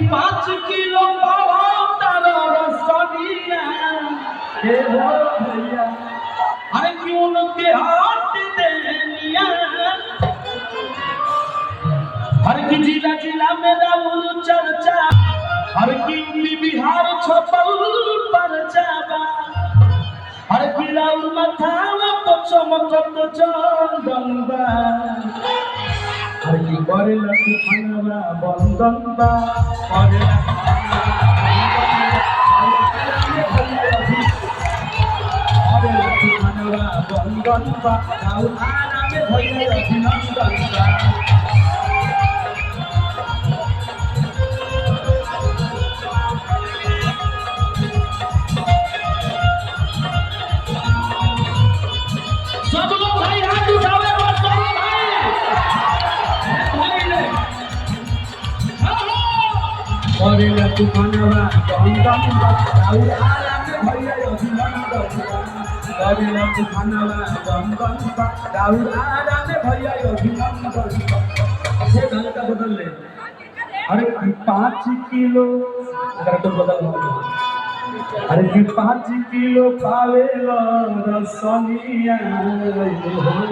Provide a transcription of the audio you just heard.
5 kilo पावा तारा रसनिया हे हो भैया अरे क्यों न के हाथ देनिया हर की जिला जिला में राउर चर्चा हर की यूपी बिहार छपल परचाबा हर की राउर माथावा तो चमकत चंदनबा हर की करेला तूफानवा बंदनबा करेला तूफानवा बंदनबा राउर आना में भइले अभिनंदनबा करेला तूफानवा बंदनबा राउर आना में भइले अभिनंदनबा करेला तूफानवा बंदनबा राउर आना में भइले अभिनंदनबा से गाना का बदल ले अरे 5 किलो अगर तो बदल हो अरे 5 किलो पावेला रसनिया